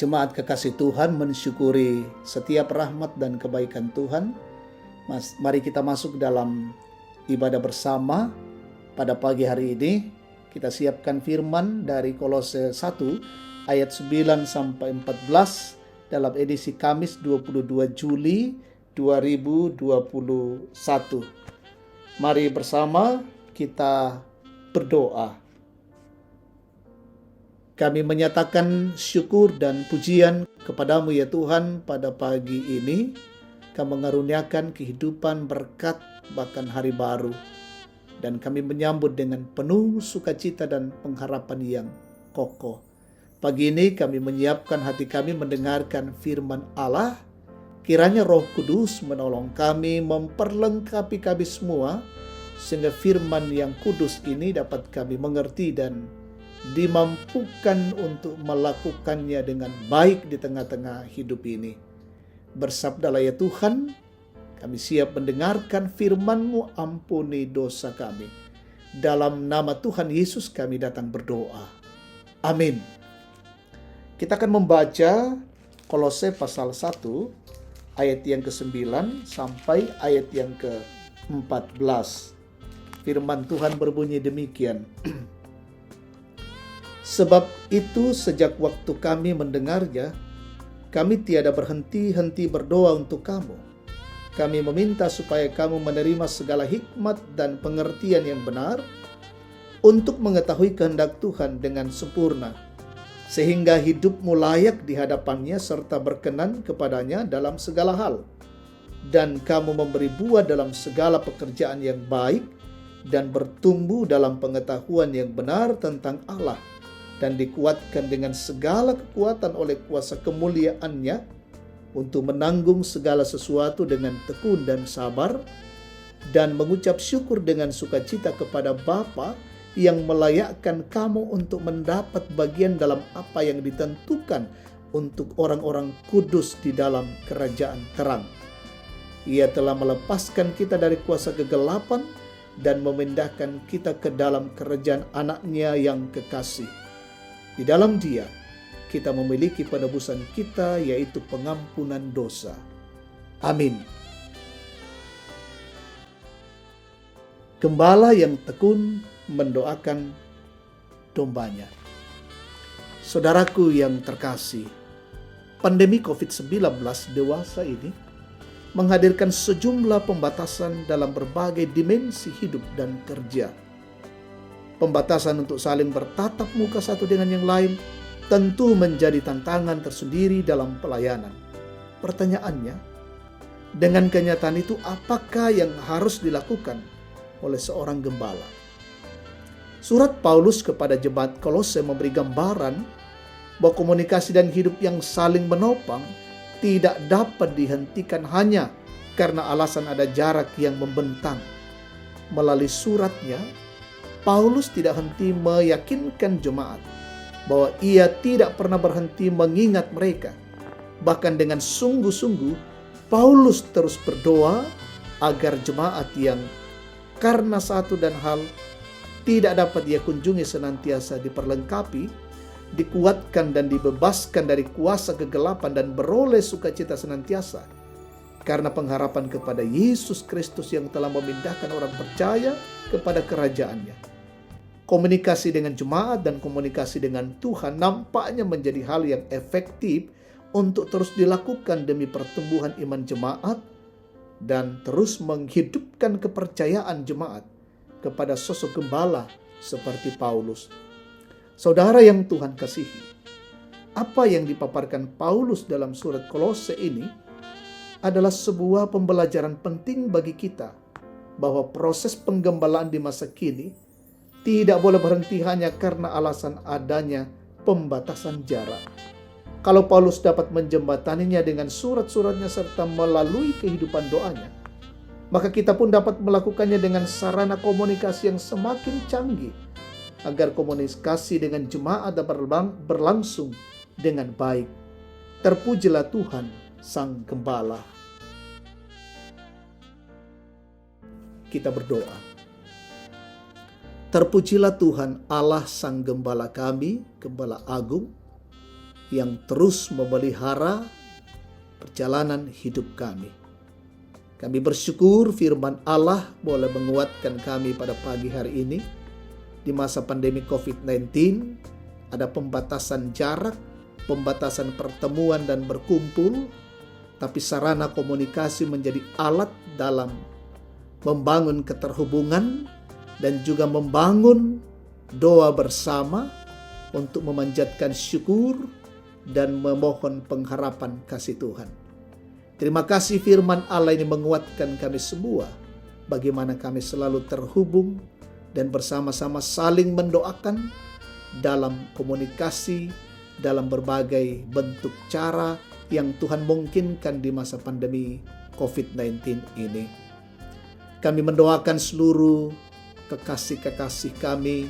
Jemaat kekasih Tuhan mensyukuri setiap rahmat dan kebaikan Tuhan. Mari kita masuk dalam ibadah bersama pada pagi hari ini. Kita siapkan firman dari Kolose 1 ayat 9 sampai 14 dalam edisi Kamis 22 Juli 2021. Mari bersama kita berdoa. Kami menyatakan syukur dan pujian kepadamu ya Tuhan pada pagi ini. Kau mengaruniakan kehidupan, berkat, bahkan hari baru. Dan kami menyambut dengan penuh sukacita dan pengharapan yang kokoh. Pagi ini kami menyiapkan hati kami mendengarkan firman Allah. Kiranya Roh Kudus menolong kami, memperlengkapi kami semua, sehingga firman yang kudus ini dapat kami mengerti dan dimampukan untuk melakukannya dengan baik di tengah-tengah hidup ini. Bersabdalah ya Tuhan, kami siap mendengarkan firman-Mu, ampuni dosa kami. Dalam nama Tuhan Yesus kami datang berdoa. Amin. Kita akan membaca Kolose pasal 1 ayat yang ke-9 sampai ayat yang ke-14. Firman Tuhan berbunyi demikian. Sebab itu sejak waktu kami mendengarnya, kami tiada berhenti-henti berdoa untuk kamu. Kami meminta supaya kamu menerima segala hikmat dan pengertian yang benar untuk mengetahui kehendak Tuhan dengan sempurna, sehingga hidupmu layak di hadapannya serta berkenan kepadanya dalam segala hal. Dan kamu memberi buah dalam segala pekerjaan yang baik dan bertumbuh dalam pengetahuan yang benar tentang Allah, dan dikuatkan dengan segala kekuatan oleh kuasa kemuliaan-Nya untuk menanggung segala sesuatu dengan tekun dan sabar, dan mengucap syukur dengan sukacita kepada Bapa yang melayakkan kamu untuk mendapat bagian dalam apa yang ditentukan untuk orang-orang kudus di dalam kerajaan terang. Ia telah melepaskan kita dari kuasa kegelapan dan memindahkan kita ke dalam kerajaan Anak-Nya yang kekasih. Di dalam Dia, kita memiliki penebusan kita, yaitu pengampunan dosa. Amin. Gembala yang tekun mendoakan dombanya. Saudaraku yang terkasih, pandemi COVID-19 dewasa ini menghadirkan sejumlah pembatasan dalam berbagai dimensi hidup dan kerja. Pembatasan untuk saling bertatap muka satu dengan yang lain tentu menjadi tantangan tersendiri dalam pelayanan. Pertanyaannya, dengan kenyataan itu apakah yang harus dilakukan oleh seorang gembala? Surat Paulus kepada jemaat Kolose memberi gambaran bahwa komunikasi dan hidup yang saling menopang tidak dapat dihentikan hanya karena alasan ada jarak yang membentang. Melalui suratnya, Paulus tidak henti meyakinkan jemaat bahwa ia tidak pernah berhenti mengingat mereka. Bahkan dengan sungguh-sungguh, Paulus terus berdoa agar jemaat yang karena satu dan hal tidak dapat dia kunjungi senantiasa diperlengkapi, dikuatkan dan dibebaskan dari kuasa kegelapan dan beroleh sukacita senantiasa karena pengharapan kepada Yesus Kristus yang telah memindahkan orang percaya kepada kerajaan-Nya. Komunikasi dengan jemaat dan komunikasi dengan Tuhan nampaknya menjadi hal yang efektif untuk terus dilakukan demi pertumbuhan iman jemaat dan terus menghidupkan kepercayaan jemaat kepada sosok gembala seperti Paulus. Saudara yang Tuhan kasihi, apa yang dipaparkan Paulus dalam surat Kolose ini adalah sebuah pembelajaran penting bagi kita bahwa proses penggembalaan di masa kini tidak boleh berhenti hanya karena alasan adanya pembatasan jarak. Kalau Paulus dapat menjembataninya dengan surat-suratnya serta melalui kehidupan doanya, maka kita pun dapat melakukannya dengan sarana komunikasi yang semakin canggih agar komunikasi dengan jemaat dapat berlangsung dengan baik. Terpujilah Tuhan Sang Gembala. Kita berdoa. Terpujilah Tuhan Allah Sang Gembala kami, Gembala Agung, yang terus memelihara perjalanan hidup kami. Kami bersyukur firman Allah boleh menguatkan kami pada pagi hari ini. Di masa pandemi COVID-19, ada pembatasan jarak, pembatasan pertemuan dan berkumpul, tapi sarana komunikasi menjadi alat dalam membangun keterhubungan dan juga membangun doa bersama untuk memanjatkan syukur dan memohon pengharapan kasih Tuhan. Terima kasih firman Allah ini menguatkan kami semua, bagaimana kami selalu terhubung dan bersama-sama saling mendoakan dalam komunikasi, dalam berbagai bentuk cara yang Tuhan mungkinkan di masa pandemi COVID-19 ini. Kami mendoakan seluruh kekasih-kekasih kami,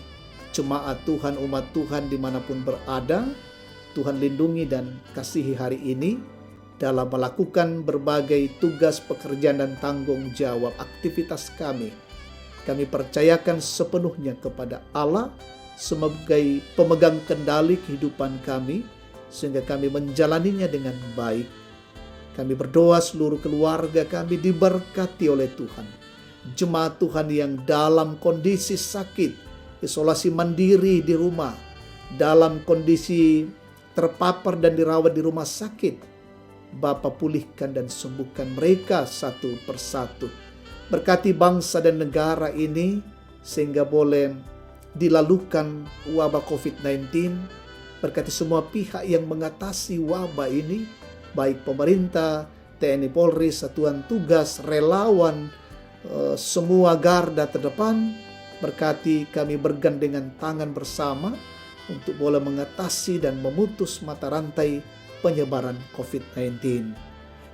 jemaat Tuhan, umat Tuhan dimanapun berada. Tuhan lindungi dan kasihi hari ini dalam melakukan berbagai tugas, pekerjaan, dan tanggung jawab aktivitas kami. Kami percayakan sepenuhnya kepada Allah sebagai pemegang kendali kehidupan kami, sehingga kami menjalaninya dengan baik. Kami berdoa seluruh keluarga kami diberkati oleh Tuhan. Jemaat Tuhan yang dalam kondisi sakit, isolasi mandiri di rumah, dalam kondisi terpapar dan dirawat di rumah sakit, Bapa pulihkan dan sembuhkan mereka satu persatu. Berkati bangsa dan negara ini sehingga boleh dilalukan wabah COVID-19. Berkati semua pihak yang mengatasi wabah ini, baik pemerintah, TNI Polri, satuan tugas, relawan, semua garda terdepan. Berkati kami bergandengan tangan bersama untuk boleh mengatasi dan memutus mata rantai penyebaran COVID-19.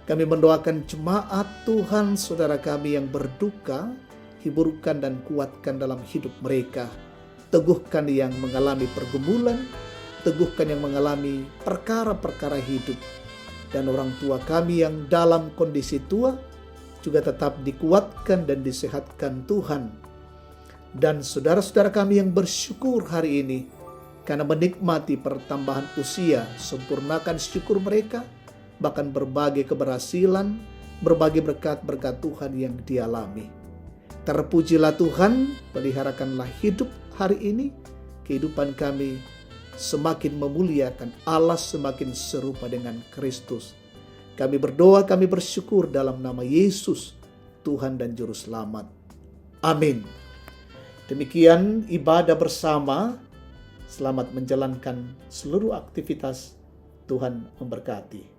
Kami mendoakan jemaat Tuhan, saudara kami yang berduka, hiburkan dan kuatkan dalam hidup mereka. Teguhkan yang mengalami pergumulan, teguhkan yang mengalami perkara-perkara hidup. Dan orang tua kami yang dalam kondisi tua juga tetap dikuatkan dan disehatkan Tuhan. Dan saudara-saudara kami yang bersyukur hari ini karena menikmati pertambahan usia, sempurnakan syukur mereka, bahkan berbagai keberhasilan, berbagai berkat-berkat Tuhan yang dialami. Terpujilah Tuhan, peliharakanlah hidup hari ini, kehidupan kami semakin memuliakan Allah, semakin serupa dengan Kristus. Kami berdoa, kami bersyukur dalam nama Yesus, Tuhan dan Juru Selamat. Amin. Demikian ibadah bersama. Selamat menjalankan seluruh aktivitas. Tuhan memberkati.